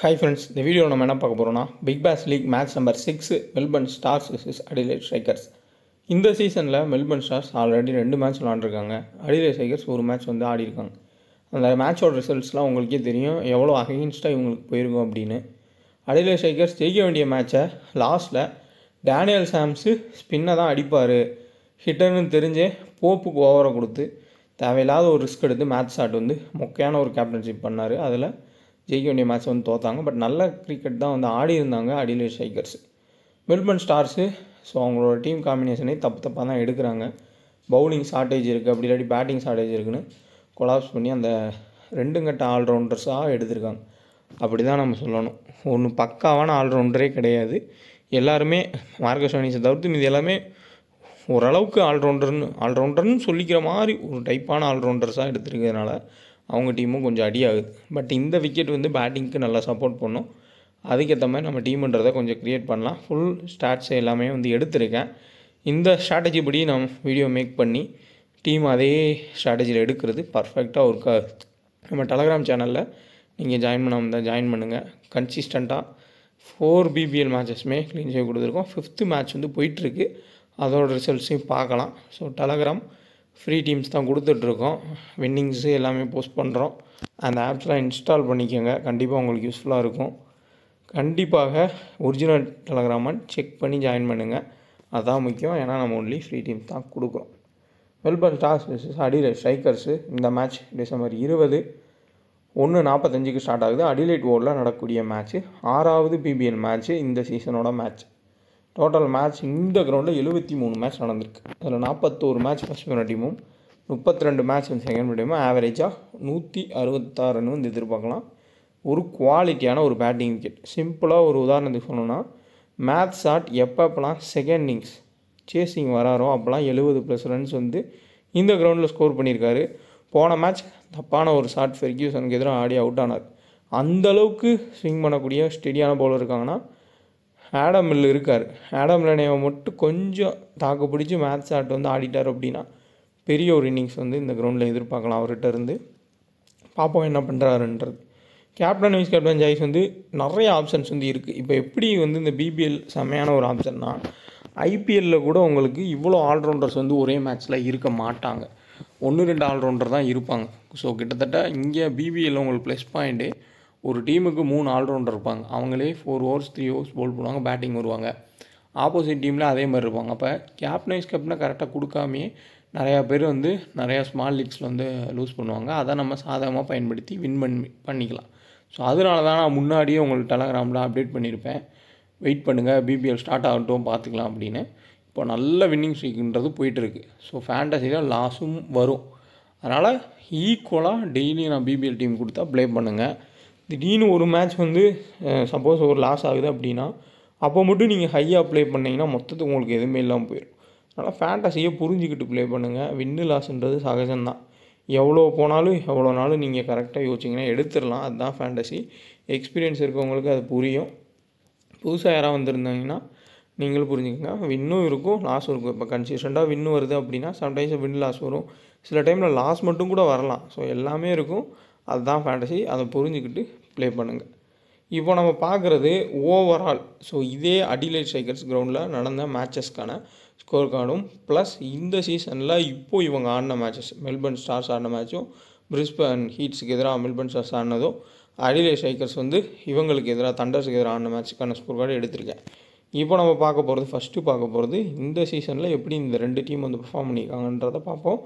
Hi friends, இந்த video நம்ம என்ன பார்க்க போகிறோம்னா Big Bash league match number 6 Melbourne Stars vs Adelaide Strikers. இந்த சீசனில் மெல்பர்ன் ஸ்டார்ஸ் ஆல்ரெடி 2 மேட்ச் விளாண்டுருக்காங்க. அடிலைட் ஸ்ட்ரைக்கர்ஸ் ஒரு மேட்ச் வந்து ஆடிருக்காங்க. அந்த மேட்சோட ரிசல்ட்ஸ்லாம் உங்களுக்கே தெரியும் எவ்வளோ அகெயின்ஸ்டாக இவங்களுக்கு போயிருக்கும் அப்படின்னு. அடிலைட் ஸ்ட்ரைக்கர்ஸ் ஜெயிக்க வேண்டிய மேட்சை லாஸ்ட்டில் டேனியல் சாம்ஸு ஸ்பின்னை தான் அடிப்பார் ஹிட்டர்னு தெரிஞ்சே போப்புக்கு ஓவரை கொடுத்து தேவையில்லாத ஒரு ரிஸ்க் எடுத்து மேட்ச் ஸ்டார்ட் வந்து மொக்கையான ஒரு கேப்டன்ஷிப் பண்ணார். அதில் ஜெயிக்க வேண்டிய மேட்ச் வந்து தோத்தாங்க. பட் நல்ல கிரிக்கெட் தான் வந்து ஆடி இருந்தாங்க Adelaide strikers. Melbourne Stars so அவங்களோட டீம் காம்பினேஷனே தப்பாக தான் எடுக்கிறாங்க. பவுலிங் ஷார்ட்டேஜ் இருக்குது, அப்படி இல்லாட்டி பேட்டிங் ஷார்ட்டேஜ் இருக்குன்னு கொலாப்ஸ் பண்ணி அந்த 2 கட்ட ஆல்ரவுண்டர்ஸாக எடுத்திருக்காங்க. அப்படி தான் நம்ம சொல்லணும். ஒன்று பக்காவான ஆல்ரவுண்டரே கிடையாது. எல்லாருமே மார்க்கஸ் ஸ்டோயினிஸை தவிர்த்து மீது எல்லாமே ஓரளவுக்கு ஆல்ரவுண்டர்னு சொல்லிக்கிற மாதிரி ஒரு டைப்பான ஆல்ரவுண்டர்ஸாக எடுத்துருக்கிறதுனால அவங்க டீமும் கொஞ்சம் அடியாகுது. பட் இந்த விக்கெட் வந்து பேட்டிங்க்கு நல்லா சப்போர்ட் பண்ணும். அதுக்கேற்ற மாதிரி நம்ம டீம்ன்றதை கொஞ்சம் க்ரியேட் பண்ணலாம். ஃபுல் ஸ்டாட்ஸ் எல்லாமே வந்து எடுத்திருக்கேன். இந்த ஸ்ட்ராட்டஜி படி நம்ம வீடியோ மேக் பண்ணி டீம் அதே ஸ்ட்ராட்டஜியில் எடுக்கிறது பர்ஃபெக்டாக ஒர்க் ஆகுது. நம்ம டெலகிராம் சேனலில் நீங்கள் ஜாயின் பண்ணாமல் தான் ஜாயின் பண்ணுங்கள். கன்சிஸ்டண்ட்டாக 4 பிபிஎல் மேட்சஸ்மே க்ளீன் செய்ய கொடுத்துருக்கோம். 5th மேட்ச் வந்து போயிட்டுருக்கு. அதோட ரிசல்ட்ஸையும் பார்க்கலாம். ஸோ டெலகிராம் ஃப்ரீ டீம்ஸ் தான் கொடுத்துட்ருக்கோம். வின்னிங்ஸு எல்லாமே போஸ்ட் பண்ணுறோம். அந்த ஆப்ஸ்லாம் இன்ஸ்டால் பண்ணிக்கோங்க. கண்டிப்பாக உங்களுக்கு யூஸ்ஃபுல்லாக இருக்கும். கண்டிப்பாக ஒரிஜினல் டெலகிராமை செக் பண்ணி ஜாயின் பண்ணுங்கள். அதுதான் முக்கியம். ஏன்னா நம்ம ஒன்லி ஃப்ரீ டீம்ஸ் தான் கொடுக்குறோம். மெல்பர்ன் ஸ்டார்ஸ் vs அடிலைட் ஸ்ட்ரைக்கர்ஸு இந்த மேட்ச் டிசம்பர் 20 1:45 ஸ்டார்ட் ஆகுது. அடிலைட் ஓவரில் நடக்கக்கூடிய மேட்ச்சு 6வது பிபிஎல் மேட்ச்சு இந்த சீசனோட மேட்ச். டோட்டல் மேட்ச் இந்த கிரவுண்டில் 73 மேட்ச் நடந்திருக்கு. அதில் 41 மேட்ச் ஃபஸ்ட் வின்னர் டீமும் 32 மேட்ச் வந்து செகண்ட் வின்னர் டீமும் ஆவரேஜாக 166 ரன் வந்து எதிர்பார்க்கலாம். ஒரு குவாலிட்டியான ஒரு பேட்டிங் விக்கெட். சிம்பிளாக ஒரு உதாரணத்துக்கு சொல்லணும்னா மேட்ச் ஷாட் எப்பப்பெல்லாம் செகண்ட் இன்னிங்ஸ் சேசிங் வராரோ அப்போல்லாம் 70+ ரன்ஸ் வந்து இந்த கிரவுண்டில் ஸ்கோர் பண்ணியிருக்காரு. போன மேட்ச் தப்பான ஒரு ஷாட் ஃபெர்கியூசனுக்கு எதிராக ஆடி அவுட் ஆனார். அந்தளவுக்கு ஸ்விங் பண்ணக்கூடிய ஸ்டெடியான பவுலர் இருக்காங்கன்னா ஆடம் மில் இருக்கார். ஆடம் மில்லை மட்டும் கொஞ்சம் தாக்கு பிடிச்சி மேட்ச் ஷாட் வந்து ஆடிட்டார் அப்படின்னா பெரிய ஒரு இன்னிங்ஸ் வந்து இந்த கிரவுண்டில் எதிர்பார்க்கலாம் அவர்கிட்ட இருந்து. பார்ப்போம் என்ன பண்ணுறாருன்றது. கேப்டன் வைஸ் கேப்டன் சாய்ஸ் வந்து நிறைய ஆப்ஷன்ஸ் வந்து இருக்குது. இப்போ எப்படி வந்து இந்த பிபிஎல் செம்மையான ஒரு ஆப்ஷன்னா ஐபிஎல்லில் கூட உங்களுக்கு இவ்வளோ ஆல்ரவுண்டர்ஸ் வந்து ஒரே மேட்ச்சில் இருக்க மாட்டாங்க. 1-2 ஆல்ரவுண்டர் தான் இருப்பாங்க. ஸோ கிட்டத்தட்ட இங்கே பிபிஎல்லில் உங்களுக்கு ப்ளஸ் பாயிண்ட்டு ஒரு டீமுக்கு 3 ஆல்ரவுண்டர் இருப்பாங்க. அவங்களே 4 overs 3 overs போல் பண்ணுவாங்க, பேட்டிங் வருவாங்க. ஆப்போசிட் டீமில் அதே மாதிரி இருப்பாங்க. அப்போ கேப்டன் வைஸ் கேப்டனை கரெக்டாக கொடுக்காமே நிறையா பேர் வந்து நிறையா ஸ்மால் லீக்ஸில் வந்து லூஸ் பண்ணுவாங்க. அதை நம்ம சாதகமாக பயன்படுத்தி வின் பண்ணிக்கலாம். ஸோ அதனால தான் நான் முன்னாடியே உங்களுக்கு டெலகிராமில் அப்டேட் பண்ணியிருப்பேன். வெயிட் பண்ணுங்கள், பிபிஎல் ஸ்டார்ட் ஆகட்டும் பார்த்துக்கலாம் அப்படின்னு. இப்போ நல்ல வின்னிங் ஸ்ட்ரீக்குன்றது போயிட்டுருக்கு. ஸோ ஃபேண்டசியில் லாஸும் வரும். அதனால் ஈக்குவலாக டெய்லி நான் பிபிஎல் டீம் கொடுத்தா ப்ளே பண்ணுங்கள். திடீர்னு ஒரு மேட்ச் வந்து சப்போஸ் ஒரு லாஸ் ஆகுது அப்படின்னா அப்போ மட்டும் நீங்கள் ஹையாக ப்ளே பண்ணிங்கன்னா மொத்தத்துக்கு உங்களுக்கு எதுவுமே இல்லாமல் போயிடும். அதனால் ஃபேண்டசியை புரிஞ்சுக்கிட்டு ப்ளே பண்ணுங்கள். வின்னு லாஸ்ன்றது சகஜம்தான். எவ்வளோ போனாலும் எவ்வளோ நாளும் நீங்கள் கரெக்டாக யோசிச்சிங்கன்னா எடுத்துடலாம். அதுதான் ஃபேண்டசி. எக்ஸ்பீரியன்ஸ் இருக்கவங்களுக்கு அது புரியும். புதுசாக யாராவது வந்திருந்தாங்கன்னா நீங்களும் புரிஞ்சுக்கங்க. வின்னும் இருக்கும், லாஸும் இருக்கும். இப்போ கன்சிஸ்டண்ட்டாக வின்னு வருது அப்படின்னா சம்டைம்ஸ் வின் லாஸ் வரும். சில டைமில் லாஸ் மட்டும் கூட வரலாம். ஸோ எல்லாமே இருக்கும். அதுதான் ஃபேண்டசி. அதை புரிஞ்சுக்கிட்டு ப்ளே பண்ணுங்கள். இப்போ நம்ம பார்க்குறது ஓவரால். ஸோ இதே அடிலைட் ஸ்ட்ரைக்கர்ஸ் கிரவுண்டில் நடந்த மேட்சஸ்க்கான ஸ்கோர் கார்டும் ப்ளஸ் இந்த சீசனில் இப்போது இவங்க ஆடின மேட்சஸ் மெல்பர்ன் ஸ்டார்ஸ் ஆடின மேட்சும் பிரிஸ்பேன் ஹீட்ஸுக்கு எதிராக மெல்பர்ன் ஸ்டார்ஸ் ஆடினதும் அடிலைட் ஸ்ட்ரைக்கர்ஸ் வந்து இவங்களுக்கு எதிராக தண்டர்ஸுக்கு எதிராக ஆடின மேட்சுக்கான ஸ்கோர் கார்டு எடுத்திருக்கேன். இப்போ நம்ம ஃபஸ்ட்டு பார்க்க போகிறது இந்த சீசனில் எப்படி இந்த 2 டீம் வந்து பெர்ஃபார்ம் பண்ணியிருக்காங்கன்றதை பார்ப்போம்.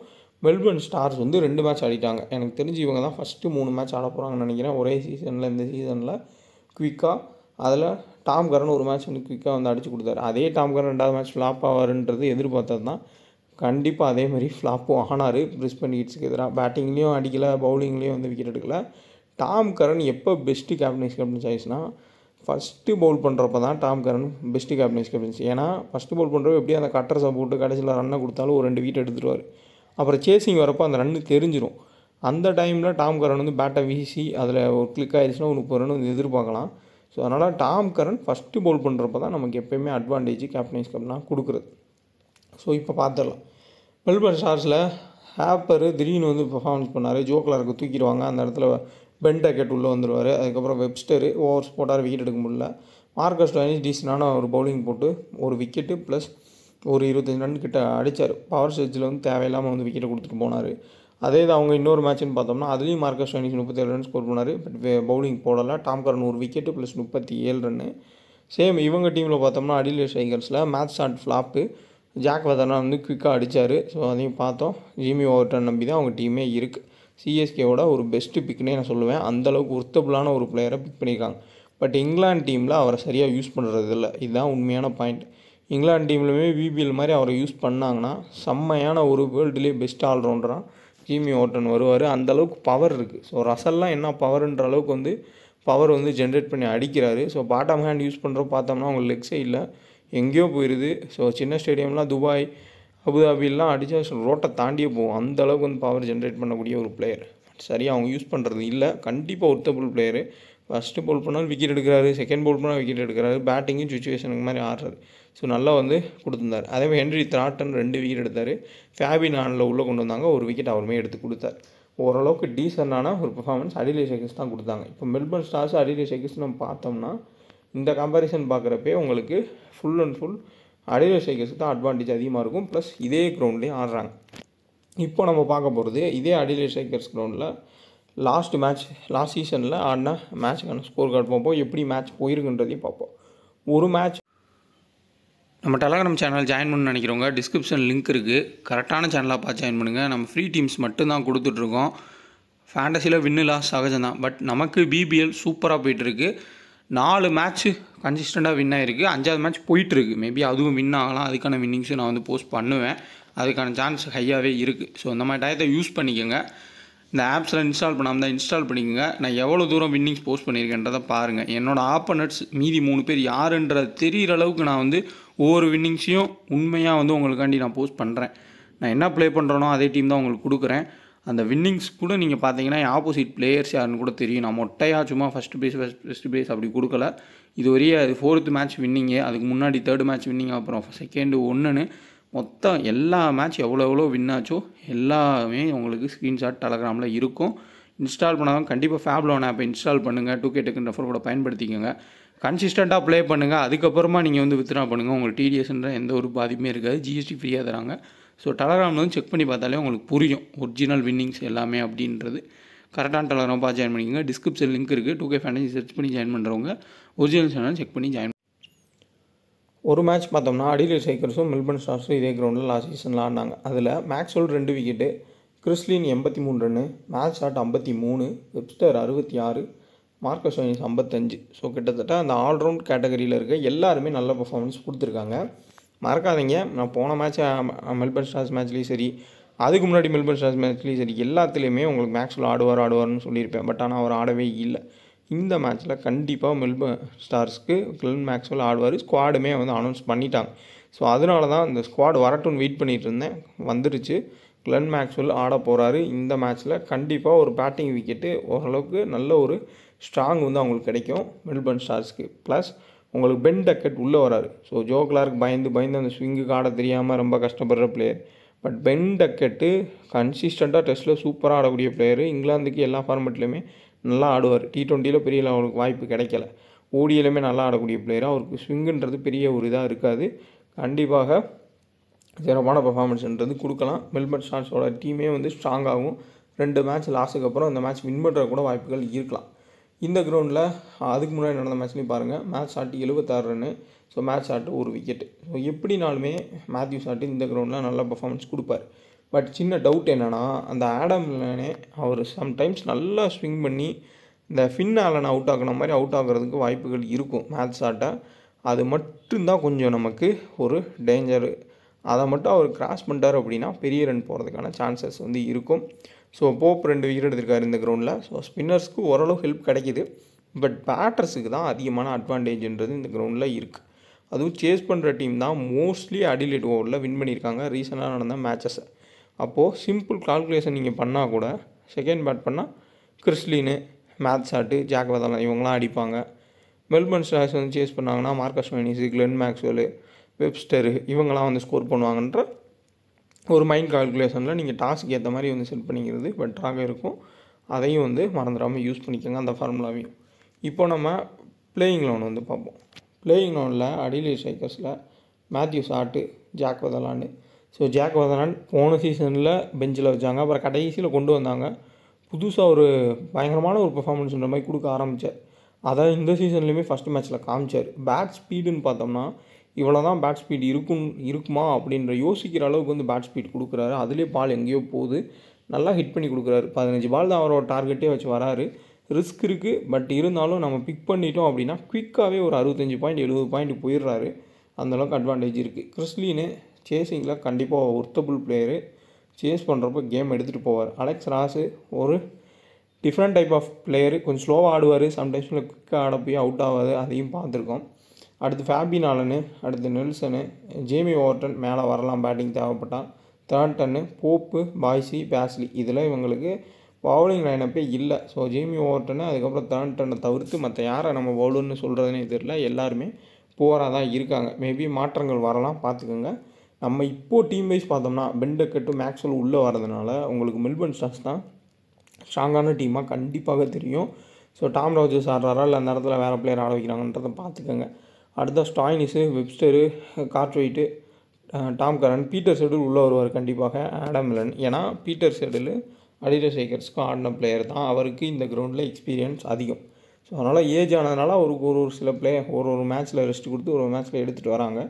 மெல்பர்ன் ஸ்டார்ஸ் வந்து 2 மேட்ச் ஆடிட்டாங்க. எனக்கு தெரிஞ்சு இவங்க தான் ஃபஸ்ட்டு 3 மேட்ச் ஆட போகிறாங்கன்னு நினைக்கிறேன் ஒரே சீசனில். இந்த சீசனில் குயிக்காக அதில் டாம் கரன் ஒரு மேட்ச் வந்து குயிக்காக வந்து அடிச்சு கொடுத்தாரு. அதே டாம் கரன் 2வது மேட்ச் ஃப்ளாப் ஆவாருன்றது எதிர்பார்த்தது தான். கண்டிப்பாக அதே மாதிரி ஃப்ளாப்பும் ஆனார். பிரிஸ்பேன் ஹீட்ஸுக்கு எதிராக பேட்டிங்லேயும் அடிக்கலை, பவுலிங்லேயும் வந்து விக்கெட் எடுக்கலை. டாம் கரன் எப்போ பெஸ்ட்டு கேப்டன் சாய்ஸ்னால் ஃபஸ்ட்டு பவுல் பண்ணுறப்ப தான் டாம் கரன் பெஸ்ட்டு கேப்டன்சி. ஏன்னா ஃபஸ்ட்டு பவுல் பண்ணுறப்ப எப்படியும் அந்த கட்டர்ஸை போட்டு கடைசியில் ரன்னை கொடுத்தாலும் ஒரு 2 விக்கெட் எடுத்துருவார். அப்புறம் சேசிங் வரப்போ அந்த ரன்னு தெரிஞ்சிடும். அந்த டைமில் டாம் கரன் வந்து பேட்டை வீசி அதில் ஒரு கிளிக் ஆகிடுச்சுன்னா ஒரு 30 ரன் வந்து எதிர்பார்க்கலாம். ஸோ அதனால் டாம் கரன் ஃபஸ்ட்டு பவுல் பண்ணுறப்ப தான் நமக்கு எப்போயுமே அட்வான்டேஜ் கேப்டன்ஸ் கப்னா கொடுக்குறது. ஸோ இப்போ பார்த்துடலாம். மெல்பர்ன் ஸ்டார்ஸில் ஹேப்பர் திடீர்னு வந்து பெர்ஃபார்மன்ஸ் பண்ணார். ஜோ கிளார்க்கு தூக்கிடுவாங்க. அந்த இடத்துல பென் டக்கெட் உள்ளே வந்துடுவார். அதுக்கப்புறம் வெப்ஸ்டர் ஓவர்ஸ் போட்டார், விக்கெட் எடுக்க முடியல. மார்க்கஸ் ஸ்டோயினிஸ் டீசெண்டான ஒரு பவுலிங் போட்டு ஒரு விக்கெட்டு ப்ளஸ் ஒரு 25 ரன் கிட்ட அடித்தார். பவர் ஸ்டேஜில் வந்து தேவையில்லாமல் வந்து விக்கெட்டை கொடுத்துட்டு போனார். அதே இது அவங்க இன்னொரு மேட்ச்னு பார்த்தோம்னா அதுலேயும் மார்க்கஸ் ஸ்டோயினிஸ் 37 ரன் ஸ்கோர் பண்ணார். பட் பவுலிங் போடலை. டாம் கரன் ஒரு விக்கெட்டு ப்ளஸ் 37 ரன்னு. சேம் இவங்க டீமில் பார்த்தோம்னா அடிலேட் ஸ்ட்ரைக்கர்ஸில் மேட்ச் ஸ்டார்ட் ஃப்ளாப்பு ஜாக் வெதர்னா வந்து குயிக்காக அடித்தார். ஸோ அதையும் பார்த்தோம். ஜிமி ஓவர்டன் நம்பி தான் அவங்க டீமே இருக்குது. சிஎஸ்கேவோட ஒரு பெஸ்ட்டு பிக்னே நான் சொல்லுவேன். அந்தளவுக்கு ஒர்த்தபுளான ஒரு பிளேயரை பிக் பண்ணியிருக்காங்க. பட் இங்கிலாந்து டீமில் அவரை சரியாக யூஸ் பண்ணுறது இல்லை. இதுதான் உண்மையான பாயிண்ட். இங்கிலாந்து டீம்லையுமே விபிஎல் மாதிரி அவரை யூஸ் பண்ணாங்கன்னா செம்மையான ஒரு வேர்ல்டுலேயே பெஸ்ட் ஆல்ரவுண்டராக ஜிமி ஓவர்டன் வருவார். அந்தளவுக்கு பவர் இருக்குது. ஸோ ரசல்லாம் என்ன பவர்ன்ற அளவுக்கு வந்து பவர் வந்து ஜென்ரேட் பண்ணி அடிக்கிறாரு. ஸோ பாட்டம் ஹேண்ட் யூஸ் பண்ணுறப்ப பார்த்தோம்னா அவங்க லெக் சைடில் எங்கேயோ போயிடுது. ஸோ சின்ன ஸ்டேடியம்லாம் துபாய் அபுதாபிலாம் அடித்தா ரோட்டை தாண்டியே போகும். அந்தளவுக்கு வந்து பவர் ஜென்ரேட் பண்ணக்கூடிய ஒரு பிளேயர். சரியாக அவங்க யூஸ் பண்ணுறது இல்லை. கண்டிப்பாக ஒர்த்தபுள் பிளேயரு. ஃபஸ்ட்டு பவுல் பண்ணாலும் விக்கெட் எடுக்கிறாரு, செகண்ட் பவுல் பண்ணால் விக்கெட் எடுக்கிறாரு, பேட்டிங்கும் சுச்சுவேஷனுக்கு மாதிரி ஆடுறாரு. ஸோ நல்லா வந்து கொடுத்துருந்தார். அதேமாதிரி ஹென்ரி த்ராட்டன் 2 விக்கெட் எடுத்தார். ஃபேபின் ஆனில் உள்ளே கொண்டு வந்தாங்க, ஒரு விக்கெட் அவருமே எடுத்து கொடுத்தார். ஓரளவுக்கு டீசெண்டான ஒரு பெர்ஃபார்மன்ஸ் அடிலேட் ஸ்ட்ரைக்கர்ஸ் தான் கொடுத்தாங்க. இப்போ மெல்பர்ன் ஸ்டார்ஸ் அடிலேட் ஸ்ட்ரைக்கர்ஸ் நம்ம பார்த்தோம்னா இந்த கம்பேரிசன் பார்க்குறப்பே உங்களுக்கு full and full Adelaide strikers தான் அட்வான்டேஜ் அதிகமாக இருக்கும். ப்ளஸ் இதே கிரவுண்ட்லேயே ஆடுறாங்க. இப்போ நம்ம பார்க்க போகிறது இதே அடிலேட் ஸ்ட்ரைக்கர்ஸ் கிரவுண்டில் லாஸ்ட் சீசனில் ஆடின மேட்சுக்கான ஸ்கோர் கார்டு பார்ப்போம். எப்படி மேட்ச் போயிருக்குன்றதையும் பார்ப்போம். ஒரு மேட்ச் நம்ம டெலகிராம் சேனல் ஜாயின் பண்ணணும்னு நினைக்கிறவங்க டிஸ்கிரிப்ஷன் லிங்க் இருக்குது. கரெக்டான சேனலாக பார்த்து ஜாயின் பண்ணுங்கள். நம்ம ஃப்ரீ டீம்ஸ் மட்டும்தான் கொடுத்துட்ருக்கோம். ஃபேண்டஸியில் வின்னு லாஸ் சகஜம் தான். பட் நமக்கு பிபிஎல் சூப்பராக போயிட்டுருக்கு. 4 மேட்ச்சு கன்சிஸ்டண்ட்டாக வின் ஆகிருக்கு. 5வது மேட்ச் போயிட்டுருக்கு. மேபி அதுவும் வின் ஆகலாம். அதுக்கான வின்னிங்ஸும் நான் வந்து போஸ்ட் பண்ணுவேன். அதுக்கான சான்ஸ் ஹையாகவே இருக்குது. ஸோ இந்த மாதிரி டயத்தை யூஸ் பண்ணிக்கோங்க. இந்த ஆப்ஸ்லாம் இன்ஸ்டால் பண்ணாமல் தான் இன்ஸ்டால் பண்ணிக்கோங்க. நான் எவ்வளோ தூரம் வின்னிங்ஸ் போஸ்ட் பண்ணியிருக்கேன்றதை பாருங்கள். என்னோடய ஆப்போனட்ஸ் மீதி 3 பேர் யாருன்றது தெரிகிற அளவுக்கு நான் வந்து ஒவ்வொரு வின்னிங்ஸையும் உண்மையாக வந்து உங்களுக்காண்டி நான் போஸ்ட் பண்ணுறேன். நான் என்ன ப்ளே பண்ணுறேனோ அதே டீம் தான் உங்களுக்கு கொடுக்குறேன். அந்த வின்னிங்ஸ் கூட நீங்கள் பார்த்தீங்கன்னா ஆப்போசிட் பிளேயர்ஸ் யாருன்னு கூட தெரியும். நான் மொட்டையாக சும்மா ஃபஸ்ட்டு ப்ரைஸ் அப்படி கொடுக்கல. இது வரையே அது 4th மேட்ச் வின்னிங்கு, அதுக்கு முன்னாடி 3rd மேட்ச் வின்னிங், அப்புறம் செகண்டு 1ன்னு மொத்தம் எல்லா மேட்ச் எவ்வளோ வின் ஆச்சோ எல்லாமே உங்களுக்கு ஸ்க்ரீன்ஷாட் டெலகிராமில் இருக்கும். இன்ஸ்டால் பண்ணாதான் கண்டிப்பாக ஃபேப்லோன் ஆப்பை இன்ஸ்டால் பண்ணுங்கள். 2K டெக்குன்னு ரெஃபர் கூட பயன்படுத்திக்கோங்க. கன்சிஸ்டண்ட்டாக ப்ளே பண்ணுங்கள். அதுக்கப்புறமா நீங்கள் வந்து வித்ட்ரா பண்ணுங்கள். உங்களுக்கு டிடிஎஸ்ன்ற எந்த ஒரு பாதிப்புமே இருக்காது. ஜிஎஸ்டி ஃப்ரீயாக தராங்க. ஸோ டெலகிராமில் வந்து செக் பண்ணி பார்த்தாலே உங்களுக்கு புரியும் ஒரிஜினல் வின்னிங்ஸ் எல்லாமே அப்படின்றது. கரெக்டான டெலகிராம் பார்த்து ஜாயின் பண்ணிக்கோங்க. டிஸ்கிரிப்ஷன் லிங்க் இருக்குது. 2K ஃபேண்டசி சர்ச் பண்ணி ஜாயின் பண்ணுறவங்க ஒரிஜினல் சேனல் செக் பண்ணி ஜாயின். ஒரு மேட்ச் பார்த்தோம்னா அடிலேட் ஸ்ட்ரைக்கர்ஸும் மெல்பர்ன் ஸ்டார்ஸும் இதே கிரவுண்டில் லாஸ்ட் சீசனில் ஆடினாங்க. அதில் Maxwell 2 wicket, Chris Lynn 83 run, Matt Short 53, Webster 66, Marcus Stoinis 55. So கிட்டத்தட்ட அந்த ஆல்ரவுண்ட் கேட்டகரியில் இருக்க எல்லாருமே நல்ல பர்ஃபார்மன்ஸ் கொடுத்துருக்காங்க. மறக்காதீங்க, நான் போன மேட்ச் மெல்பர்ன் ஸ்டார்ஸ் மேட்ச்லேயும் சரி, அதுக்கு முன்னாடி மெல்பர்ன் ஸ்டார்ஸ் மேட்ச்லேயும் சரி, எல்லாத்துலேயுமே உங்களுக்கு மேக்ஸ்வெல் ஆடுவார்னு சொல்லியிருப்பேன். பட் ஆனால் அவர் ஆடவே இல்லை. இந்த மேட்ச்சில் கண்டிப்பாக மெல்பர்ன் ஸ்டார்ஸ்க்கு கிளென் மேக்ஸ்வெல் ஆடுவார். ஸ்குவாடுமே வந்து அனௌன்ஸ் பண்ணிட்டாங்க. ஸோ அதனால தான் இந்த ஸ்குவாட் வரட்டும்னு வெயிட் பண்ணிகிட்டு இருந்தேன். வந்துருச்சு. கிளென் மேக்ஸ்வெல் ஆட போகிறாரு. இந்த மேட்ச்சில் கண்டிப்பாக ஒரு பேட்டிங் விக்கெட்டு ஓரளவுக்கு நல்ல ஒரு ஸ்ட்ராங் வந்து அவங்களுக்கு கிடைக்கும் மெல்பர்ன் ஸ்டார்ஸ்க்கு. ப்ளஸ் உங்களுக்கு பென் டக்கெட் உள்ளே வராரு. ஸோ ஜோ கிளார்க் பயந்து அந்த ஸ்விங்குக்கு ஆட தெரியாமல் ரொம்ப கஷ்டப்படுற பிளேயர். பட் பென் டக்கெட்டு கன்சிஸ்டண்ட்டாக டெஸ்ட்டில் சூப்பராக ஆடக்கூடிய பிளேயரு. இங்கிலாந்துக்கு எல்லா ஃபார்மெட்லேயுமே நல்லா ஆடுவார். T20 பெரிய அவருக்கு வாய்ப்பு கிடைக்கல. ஓடியிலுமே நல்லா ஆடக்கூடிய பிளேயர். அவருக்கு ஸ்விங்குன்றது பெரிய ஒரு இதாக இருக்காது. கண்டிப்பாக சிறப்பான பர்ஃபார்மன்ஸ்ன்றது கொடுக்கலாம். மெல்பர்ன் ஸ்டார்ஸோட டீமே வந்து ஸ்ட்ராங்காகவும் 2 மேட்ச் லாஸுக்கு அப்புறம் இந்த மேட்ச் வின் பண்ணுற கூட வாய்ப்புகள் இருக்கலாம். இந்த கிரவுண்டில் அதுக்கு முன்னாடி நடந்த மேட்ச்லேயும் பாருங்கள், Matt Short 76 run. So Matt Short ஒரு விக்கெட்டு. ஸோ எப்படினாலுமே மேத்யூ ஷாட்டு இந்த கிரவுண்டில் நல்ல பர்ஃபார்மன்ஸ் கொடுப்பார். பட் சின்ன டவுட் என்னென்னா, அந்த ஆடம் லில்லனே அவர் சம்டைம்ஸ் நல்லா ஸ்விங் பண்ணி இந்த ஃபின் ஆலன் அவுட் ஆகின மாதிரி அவுட் ஆகிறதுக்கு வாய்ப்புகள் இருக்கும் மேட்ச் ஷாட்டை. அது மட்டும்தான் கொஞ்சம் நமக்கு ஒரு டேஞ்சரு. அதை மட்டும் அவர் கிராஸ் பண்ணிட்டார் அப்படின்னா பெரிய ரன் போகிறதுக்கான சான்சஸ் வந்து இருக்கும். ஸோ போப் 2 விக்கெட் எடுத்திருக்காரு இந்த கிரவுண்டில். ஸோ ஸ்பின்னர்ஸ்க்கு ஓரளவு ஹெல்ப் கிடைக்கிது. பட் பேட்டர்ஸுக்கு தான் அதிகமான அட்வான்டேஜ்ன்றது இந்த கிரவுண்டில் இருக்குது. அதுவும் சேஸ் பண்ணுற டீம் தான் மோஸ்ட்லி அடிலேட் ஓவரில் வின் பண்ணியிருக்காங்க ரீசெண்டாக நடந்த மேட்சஸை. அப்போது சிம்பிள் கால்குலேஷன் நீங்கள் பண்ணால் கூட செகண்ட் பேட் பண்ணால் கிறிஸ்லினு, மேட்ச் ஷாட்டு, ஜாக் வெதர்லாம் இவங்களாம் அடிப்பாங்க. மெல்பர்ன் ஸ்டார்ஸ் வந்து சேஸ் பண்ணாங்கன்னா மார்க்கஸ் ஸ்டோயினிஸ், கிளென் மேக்ஸ்வெல், வெப்ஸ்டரு இவங்களாம் வந்து ஸ்கோர் பண்ணுவாங்கன்ற ஒரு மைண்ட் கால்குலேஷனில் நீங்கள் டாஸுக்கு ஏற்ற மாதிரி வந்து செட் பண்ணிக்கிறது பெட்டராக இருக்கும். அதையும் வந்து மறந்துடாமல் யூஸ் பண்ணிக்கோங்க அந்த ஃபார்முலாவையும். இப்போ நம்ம பிளேயிங் 11 வந்து பார்ப்போம். பிளேயிங் 11ல் அடிலேட் ஸ்ட்ரைக்கர்ஸில் மேத்யூ சாட்டு, ஜாக் வெதர்லாண்டு. ஸோ ஜாக் வெதர்லாண்ட் போன சீசனில் பெஞ்சில் வச்சாங்க, அப்புறம் கடைசியில் கொண்டு வந்தாங்க. புதுசாக ஒரு பயங்கரமான ஒரு பெர்ஃபார்மன்ஸ்ன்ற மாதிரி கொடுக்க ஆரம்பித்தார். அதை இந்த சீசன்லேயுமே ஃபஸ்ட் மேட்ச்சில் காமிச்சார். பேட் ஸ்பீடுன்னு பார்த்தோம்னா இவ்வளோ தான் பேட் ஸ்பீட் இருக்குமா அப்படின்ற யோசிக்கிற அளவுக்கு வந்து பேட் ஸ்பீட் கொடுக்குறாரு. அதுலேயே பால் எங்கேயோ போகுது, நல்லா ஹிட் பண்ணி கொடுக்குறாரு. 15 பால் தான் அவரோட டார்கெட்டே வச்சு வராரு. ரிஸ்க் இருக்குது, பட் இருந்தாலும் நம்ம பிக் பண்ணிட்டோம் அப்படின்னா குவிக்காகவே ஒரு 65 பாயிண்ட் 70 பாயிண்ட் போயிடுறாரு. அந்தளவுக்கு அட்வான்டேஜ் இருக்குது. கிறிஸ் லீனு சேசிங்கில் கண்டிப்பாக ஒர்த்தபுள் பிளேயரு. சேஸ் பண்ணுறப்போ கேம் எடுத்துகிட்டு போவார். அலெக்ஸ் ராஸு ஒரு டிஃப்ரெண்ட் டைப் ஆஃப் பிளேயரு. கொஞ்சம் ஸ்லோவாக ஆடுவார், சம்டைம்ஸில் குவிக்காக ஆட போய் அவுட் ஆகாது, அதையும் பார்த்துருக்கோம். அடுத்து ஃபேபின் ஆலனு, அடுத்து நெல்சனு, ஜேமி ஓவர்டன் மேலே வரலாம் பேட்டிங் தேவைப்பட்டால். தார்ன்டன்னு, போப்பு, பாய்ஸி, பேஸ்லி, இதில் இவங்களுக்கு பவுலிங் லைனப்பே இல்லை. ஸோ ஜேமி ஓவர்டனு அதுக்கப்புறம் தார்ன்டனை தவிர்த்து மற்ற யாரை நம்ம பவுலர்னு சொல்கிறதுனே தெரியல. எல்லாருமே புவராக தான் இருக்காங்க. மேபி மாற்றங்கள் வரலாம், பார்த்துக்கோங்க. நம்ம இப்போது டீம் வைஸ் பார்த்தோம்னா பெண்டக்கட்டு மேக்ஸ்வெல் உள்ளே வரதுனால உங்களுக்கு மெல்பர்ன் ஸ்டார்ஸ் தான் ஸ்ட்ராங்கான டீமாக கண்டிப்பாக தெரியும். ஸோ டாம் ராஜர்ஸ் ஆடுறாரா இல்லை அந்த இடத்துல வேறு பிளேயர் ஆட வைக்கிறாங்கன்றதை பார்த்துக்கோங்க. அடுத்த ஸ்டாய்னிஸு, வெப்ஸ்டரு, கார்ட்வைட்டு, டாம் கரன், பீட்டர் செடில் உள்ளே வருவார் கண்டிப்பாக. ஆடம் மில்லன், ஏன்னா பீட்டர் செடில் அடிலேட் ஸ்ட்ரைக்கர்ஸ்க்கும் ஆடின பிளேயர் தான். அவருக்கு இந்த கிரவுண்டில் எக்ஸ்பீரியன்ஸ் அதிகம். ஸோ அதனால் ஏஜ் ஆனதுனால அவருக்கு ஒரு சில பிளேயர் ஒரு மேட்ச்சில் ரெஸ்ட் கொடுத்து ஒரு மேட்ச்சில் எடுத்துகிட்டு வராங்க.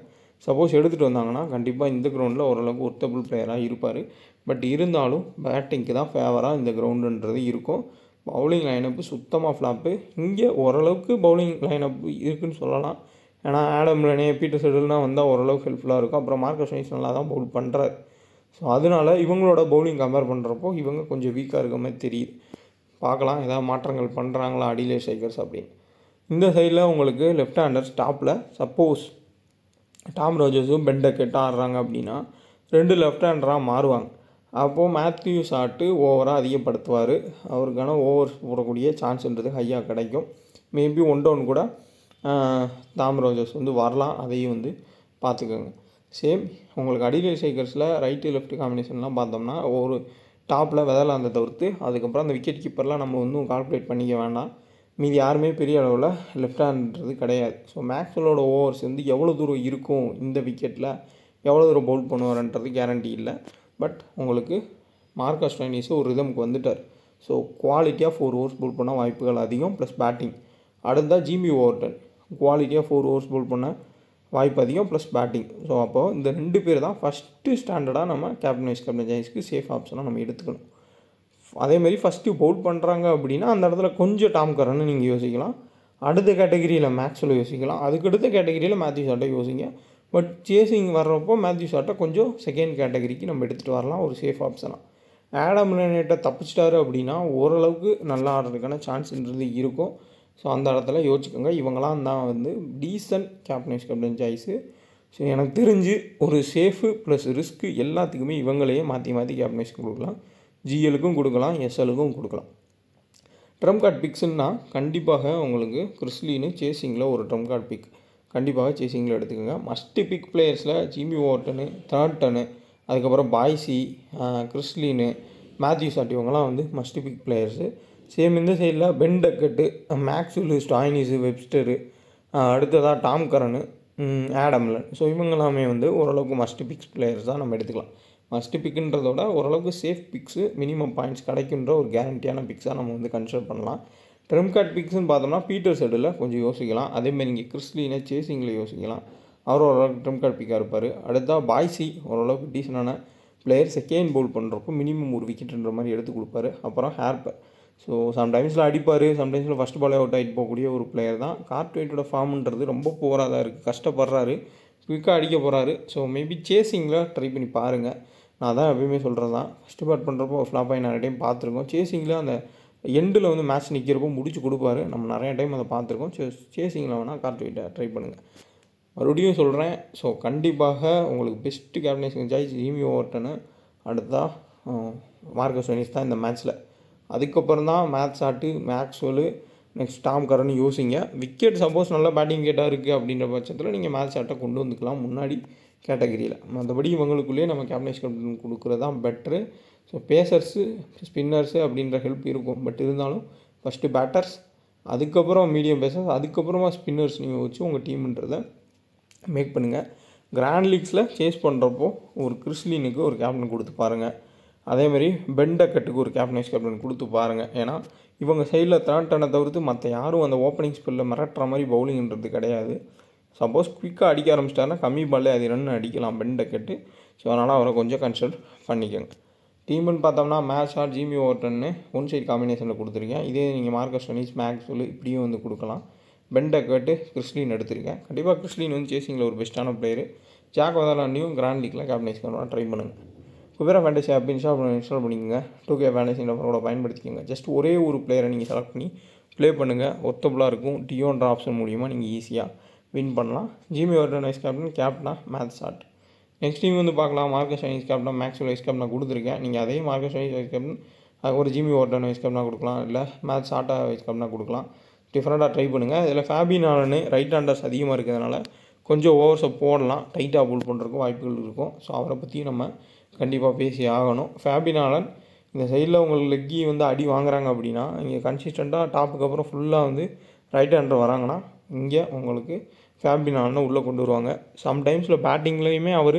சப்போஸ் எடுத்துகிட்டு வந்தாங்கன்னா கண்டிப்பாக இந்த கிரவுண்டில் ஓரளவுக்கு ஒர்த்தபுள் பிளேயராக இருப்பார். பட் இருந்தாலும் பேட்டிங்க்கு தான் ஃபேவராக இந்த கிரவுண்டுன்றது இருக்கும். பவுலிங் லைனப்பு சுத்தமாக ஃப்ளாப்பு. இங்கே ஓரளவுக்கு பவுலிங் லைனப் இருக்குதுன்னு சொல்லலாம். ஏன்னா ஆடம் மில்லனே, பீட்டர் செடில்னால் வந்தால் ஓரளவுக்கு ஹெல்ப்ஃபுல்லாக இருக்கும். அப்புறம் மார்க்கஸ் ஸ்டோய்னிஸ் நல்லா தான் பவுல் பண்ணுறாரு. ஸோ அதனால் இவங்களோட பவுலிங் கம்பேர் பண்ணுறப்போ இவங்க கொஞ்சம் வீக்காக இருக்க மாதிரி தெரியுது. பார்க்கலாம் ஏதாவது மாற்றங்கள் பண்ணுறாங்களா அடிலேட் ஸ்ட்ரைக்கர்ஸ் அப்படின்னு. இந்த சைடில் உங்களுக்கு லெஃப்ட் ஹேண்டர் ஸ்டாப்பில் சப்போஸ் டாம் ராஜர்ஸும் பெண்டக்கெட் ஆடுறாங்க அப்படின்னா 2 லெஃப்ட் ஹேண்டராக மாறுவாங்க. அப்போது மேத்யூ சாட்டு ஓவராக அதிகப்படுத்துவார். அவருக்கான ஓவர்ஸ் போடக்கூடிய சான்ஸ்ன்றது ஹையாக கிடைக்கும். மேபி 1 டவுன் கூட டாம் ராஜர்ஸ் வந்து வரலாம், அதையும் வந்து பார்த்துக்கோங்க. சேம் உங்களுக்கு அடிலேட் ஸ்ட்ரைக்கர்ஸில் ரைட்டு லெஃப்ட் காம்பினேஷன்லாம் பார்த்தோம்னா ஒரு டாப்பில் வெதர்லாந்தை தவிர்த்து அதுக்கப்புறம் அந்த விக்கெட் கீப்பர்லாம் நம்ம வந்து கால்குலேட் பண்ணிக்க வேண்டாம். மீதி யாருமே பெரிய அளவில் லெஃப்ட் ஹேண்ட்ன்றது கிடையாது. ஸோ மேக்ஸ்வெல்லோட ஓவர்ஸ் வந்து எவ்வளோ தூரம் இருக்கும் இந்த விக்கெட்டில், எவ்வளோ தூரம் பவுல் பண்ணுவார்ன்றது கேரண்டி இல்லை. பட் உங்களுக்கு மார்க்கஸ் ஸ்டோய்னிஸ் ஒரு ரிதமுக்கு வந்துட்டார். ஸோ குவாலிட்டியாக 4 ஓவர்ஸ் பவுல் பண்ண வாய்ப்புகள் அதிகம், ப்ளஸ் பேட்டிங். அடுத்தா ஜிமி ஓவர்டன் குவாலிட்டியாக 4 ஓவர்ஸ் பவுல் பண்ண வாய்ப்பு அதிகம், ப்ளஸ் பேட்டிங். ஸோ அப்போது இந்த 2 பேர் தான் ஃபஸ்ட்டு ஸ்டாண்டர்டாக நம்ம கேப்டன் வைஸ் கேப்டன் ஜாய்ஸ்க்கு சேஃப் ஆப்ஷனாக நம்ம எடுத்துக்கணும். அதேமாதிரி ஃபஸ்ட்டு பவுல் பண்ணுறாங்க அப்படின்னா அந்த இடத்துல கொஞ்சம் டாம் கரன்னு நீங்கள் யோசிக்கலாம். அடுத்த கேட்டகிரியில் மேக்ஸ்வெல் யோசிக்கலாம். அதுக்கடுத்த கேட்டகிரியில் மேத்யூ சாட்டை யோசிங்க. பட் சேசிங் வர்றப்போ மேத்யூ சாட்டை கொஞ்சம் செகண்ட் கேட்டகிரிக்கு நம்ம எடுத்துகிட்டு வரலாம் ஒரு சேஃப் ஆப்ஷனாக. ஆடம் மில்லனை தப்பிச்சிட்டாரு அப்படின்னா ஓரளவுக்கு நல்லா ஆடுறதுக்கான சான்ஸ்ன்றது இருக்கும். ஸோ அந்த இடத்துல யோசிச்சுக்கோங்க. இவங்களாம் தான் வந்து decent captain vice captain choice. So எனக்கு தெரிஞ்சு ஒரு சேஃபு ப்ளஸ் ரிஸ்க்கு எல்லாத்துக்குமே இவங்களையே மாற்றி மாற்றி கேப்டன் வைஸ் கொடுக்கலாம். ஜிஎலுக்கும் கொடுக்கலாம், எஸ்எலுக்கும் கொடுக்கலாம். ட்ரம் கார்டு பிக்ஸுன்னா கண்டிப்பாக உங்களுக்கு கிறிஸ் லீனு சேசிங்கில் ஒரு ட்ரம் கார்டு பிக் கண்டிப்பாக சேசிங்கில் எடுத்துக்கோங்க. மஸ்ட்டு பிக் பிளேயர்ஸில் ஜிமி ஓவர்டனு, தார்ன்டனு, அதுக்கப்புறம் பாய்ஸி, கிறிஸ் லீனு, மேத்யூ சாட் இவங்கெல்லாம் வந்து மஸ்ட்டு பிக் பிளேயர்ஸு. சேம் இந்த சைடில் பெண்டக்கட்டு, மேக்ஸ்வெல், ஸ்டாய்னிஸு, வெப்ஸ்டரு, அடுத்ததாக Tom Curran, Adam Milne. So இவங்கெல்லாமே வந்து ஓரளவுக்கு மஸ்ட்டு பிக்ஸ் பிளேயர்ஸ் தான் நம்ம எடுத்துக்கலாம். மஸ்ட்டு பிக்குன்றதோட ஓரளவுக்கு சேஃப் பிக்ஸு, மினிமம் பாயிண்ட்ஸ் கிடைக்குன்ற ஒரு கேரண்டியான பிக்ஸாக நம்ம வந்து கன்சிடர் பண்ணலாம். ட்ரம் கார்டு பிக்ஸ்ன்னு பார்த்தோம்னா பீட்டர் செடில் கொஞ்சம் யோசிக்கலாம். அதேமாதிரி இங்கே கிறிஸ் லீனை சேசிங்கில் யோசிக்கலாம். அவர் ஓரளவுக்கு ட்ரம் கார்டு பிக்காக இருப்பார். அடுத்தா பாய்ஸி ஓரளவுக்கு டீசனான பிளேயர், செகண்ட் பவுல் பண்ணுறப்போ மினிமம் ஒரு விக்கெட்டுன்ற மாதிரி எடுத்து கொடுப்பாரு. அப்புறம் ஹேர்பர். ஸோ சம்டைம்ஸில் அடிப்பார், சம்டைம்ஸில் ஃபஸ்ட் பாலே அவுட் ஆகிட்டு போகக்கூடிய ஒரு பிளேயர் தான். கார்ட்வைட்டோட ஃபார்முன்றது ரொம்ப புவராக தான் இருக்குது, கஷ்டப்படுறாரு, குயிக்காக அடிக்க போகிறாரு. ஸோ மேபி சேசிங்கில் ட்ரை பண்ணி பாருங்கள். நான் தான் எப்பயுமே சொல்கிறது தான், ஃபஸ்ட்டு பேட் பண்ணுறப்போ ஃப்ளாப் ஆகி நிறைய டைம் பார்த்துருக்கோம். சேசிங்கில் அந்த எண்டில் வந்து மேட்ச் நிற்கிறப்போ முடிச்சு கொடுப்பாரு, நம்ம நிறைய டைம் அதை பார்த்துருக்கோம். சேசிங்கில் வேணால் கார்ட்வைட்டை ட்ரை பண்ணுங்கள். மறுபடியும் சொல்கிறேன், ஸோ கண்டிப்பாக உங்களுக்கு பெஸ்ட்டு கேப்டனைசிங் சாய்ஸ் ஜிமி ஓவர்டனு, அடுத்தா மார்க்கஸ் ஸ்டோய்னிஸ் தான் இந்த மேட்ச்சில். அதுக்கப்புறம் தான் சாட்டு, மேக்ஸ்வெல், நெக்ஸ்ட் டாம் கரன் யோசிங்க. விக்கெட் சப்போஸ் நல்லா பேட்டிங் கேட்டாக இருக்குது அப்படின்ற பட்சத்தில் நீங்கள் சாட்டை கொண்டு வந்துக்கலாம் முன்னாடி கேட்டகிரியில். மற்றபடி இவங்களுக்குள்ளேயே நம்ம கேப்டன் வைஸ் கேப்டன் கொடுக்குறது தான் பெட்ரு. ஸோ பேசர்ஸு ஸ்பின்னர்ஸு அப்படின்ற ஹெல்ப் இருக்கும். பட் இருந்தாலும் ஃபஸ்ட்டு பேட்டர்ஸ், அதுக்கப்புறம் மீடியம் பேசர்ஸ், அதுக்கப்புறமா ஸ்பின்னர்ஸ் நீங்கள் வச்சு உங்கள் டீம்ன்றதை மேக் பண்ணுங்கள். கிராண்ட் லீக்ஸில் சேஸ் பண்ணுறப்போ ஒரு கிறிஸ்லினுக்கு ஒரு கேப்டன் கொடுத்து பாருங்கள். அதேமாதிரி பென் டக்கெட்டுக்கு ஒரு வைஸ் கேப்டன் கொடுத்து பாருங்கள். ஏன்னா இவங்க சைடில் த்ராண்டனை தவிர்த்து மற்ற யாரும் அந்த ஓப்பனிங் ஸ்பெல்லில் மிரட்டுற மாதிரி பவுலிங்ன்றது கிடையாது. சப்போஸ் குயிக்காக அடிக்க ஆரம்பிச்சிட்டாருன்னா கம்மி பால்லே அது ரன் அடிக்கலாம் பென் டக்கெட்டு. ஸோ அதனால் அவரை கொஞ்சம் கன்சல்ட் பண்ணிக்கோங்க. டீம்னு பார்த்தோம்னா மேட்ச் ஜிமி ஓவர்டன்னு ஒன் சைட் காம்பினேஷனில் கொடுத்துருக்கேன். இதே நீங்கள் மார்க்கஸ் ஸ்டோனிஸ், மேக்ஸ்வெல் இப்படியும் வந்து கொடுக்கலாம். பென் டக்கெட்டு, கிறிஸ்லின் எடுத்திருக்கேன். கண்டிப்பாக கிறிஸ்லின் வந்து சேசிங்கில் ஒரு பெஸ்ட்டான பிளேயர். ஜாக் வெதர்லாண்டையும் கிராண்ட் லீக்கில் கேப்டனைஸ் பண்ணலாம் ட்ரை பண்ணுங்கள். குபேரா ஃபேண்டசி ஆப் இன்ஸ்டால் பண்ணிக்கோங்க. 2K ஃபேண்டசி கூட பயன்படுத்திக்கோங்க. ஜஸ்ட் ஒரே ஒரு பிளேயரை நீங்கள் செலக்ட் பண்ணி ப்ளே பண்ணுங்கள். ஒர்த்தபுளாக இருக்கும். டியோன்ற ஆப்ஷன் மூலிமா நீங்கள் ஈஸியாக வின் பண்ணலாம். ஜிமி ஓவர்டன் வைஸ் கேப்டனாக மேட்ச் ஸ்டார்ட். நெக்ஸ்ட் டீம் வந்து பார்க்கலாம். Marcus Stoinis captain, Maxwell vice கேப்டனாக கொடுத்துருக்கேன். நீங்கள் அதே மார்க்கஸ் ஸ்டோனிஸ் வைஸ் கேப்டன் ஒரு ஜிமி ஓவர்டன் வைஸ் கேப்டனாக கொடுக்கலாம், இல்லை மேட்ச் ஷார்ட்டாக வைஸ் கேப்டனாக கொடுக்கலாம். டிஃப்ரெண்ட்டாக ட்ரை பண்ணுங்கள். இதில் ஃபேபின் ஆலன் ரைட் ஹேண்டர்ஸ் அதிகமாக இருக்கிறதுனால கொஞ்சம் ஓவர்ஸை போடலாம், டைட்டாக புல் பண்ணுறதுக்கும் வாய்ப்புகள் இருக்கும். ஸோ அவரை பற்றியும் நம்ம கண்டிப்பாக பேசி ஆகணும். ஃபேபின் ஆலன் இந்த சைடில் உங்களுக்கு லெக்கி வந்து அடி வாங்குறாங்க அப்படின்னா, இங்கே கன்சிஸ்டண்ட்டாக டாப்புக்கு அப்புறம் ஃபுல்லாக வந்து ரைட் ஹேண்டர் வராங்கன்னா இங்கே உங்களுக்கு ஃபேபின் ஆலனை உள்ளே கொண்டு வருவாங்க. சம்டைம்ஸில் பேட்டிங்லேயுமே அவர்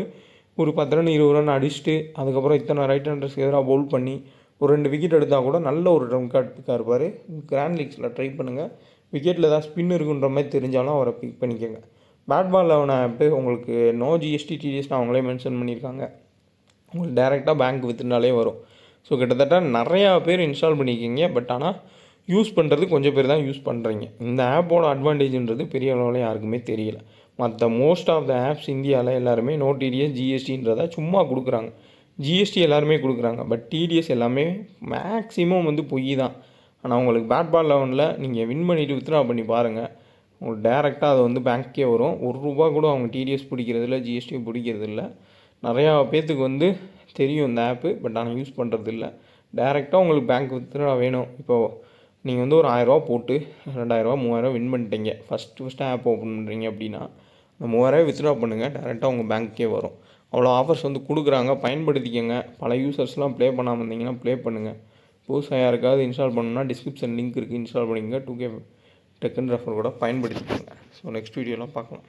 ஒரு 10 ரன் 20 ரன் அடிச்சுட்டு அதுக்கப்புறம் இத்தனை ரைட் ஹேண்டர்ஸ்க்கு எதிராக பவுல் பண்ணி ஒரு 2 விக்கெட் எடுத்தால் கூட நல்ல ஒரு ட்ரம் கார்டு பிக்காக இருப்பார். கிராண்ட் லீக்ஸில் ட்ரை பண்ணுங்கள். விக்கெட்டில் ஏதாவது ஸ்பின் இருக்குன்ற மாதிரி தெரிஞ்சாலும் அவரை பிக் பண்ணிக்கோங்க. பேட் பால் 11 ஆப்பு உங்களுக்கு நோ ஜிஎஸ்டி டிடிஎஸ்னு அவங்களே மென்ஷன் பண்ணியிருக்காங்க. உங்களுக்கு டேரெக்டாக பேங்க் வித்துனாலே வரும். ஸோ கிட்டத்தட்ட நிறையா பேர் இன்ஸ்டால் பண்ணிக்கிங்க. பட் ஆனால் யூஸ் பண்ணுறது கொஞ்சம் பேர் தான் யூஸ் பண்ணுறீங்க. இந்த ஆப்போட அட்வான்டேஜ்ன்றது பெரிய அளவில் யாருக்குமே தெரியல. மற்ற மோஸ்ட் ஆஃப் த ஆப்ஸ் இந்தியாவில் எல்லாருமே நோ டிடிஎஸ் ஜிஎஸ்டின்றதை சும்மா கொடுக்குறாங்க. ஜிஎஸ்டி எல்லாருமே கொடுக்குறாங்க. பட் டிடிஎஸ் எல்லாமே மேக்ஸிமம் வந்து பொய் தான். ஆனால் உங்களுக்கு பேட் பால் 11 நீங்கள் வின் பண்ணிவிட்டு வித்ட்ரா பண்ணி பாருங்கள். உங்களுக்கு டேரெக்டாக அது வந்து பேங்க்கே வரும். ₹1 கூட அவங்க டிடிஎஸ் பிடிக்கிறதில்ல, ஜிஎஸ்டி பிடிக்கிறதில்ல. நிறையா பேர்த்துக்கு வந்து தெரியும் இந்த ஆப்பு. பட் ஆனால் யூஸ் பண்ணுறது இல்லை. டேரெக்டாக உங்களுக்கு பேங்க் வித்ட்ரா வேணும். இப்போது நீங்கள் வந்து ஒரு ₹1000 போட்டு ₹2000 ₹3000 வின் பண்ணிட்டீங்க. ஃபஸ்ட்டு ஆப் ஓப்பன் பண்ணுறீங்க அப்படின்னா அந்த ₹3000 வித்ட்ரா பண்ணுங்கள். டேரெக்டாக உங்கள் பேங்க்கே வரும். அவ்வளோ ஆஃபர்ஸ் வந்து கொடுக்குறாங்க, பயன்படுத்திக்கங்க. பல யூசர்ஸ்லாம் ப்ளே பண்ணாமல் இருந்தீங்கன்னா ப்ளே பண்ணுங்கள். புதுசாக யாருக்காவது இன்ஸ்டால் பண்ணணும்னா டிஸ்கிரிப்ஷன் லிங்க் இருக்குது, இன்ஸ்டால் பண்ணிங்க. 2K டெக்குன்னு ரெஃபர் கூட பயன்படுத்திக்கோங்க. ஸோ நெக்ஸ்ட் வீடியோலாம் பார்க்கலாம்.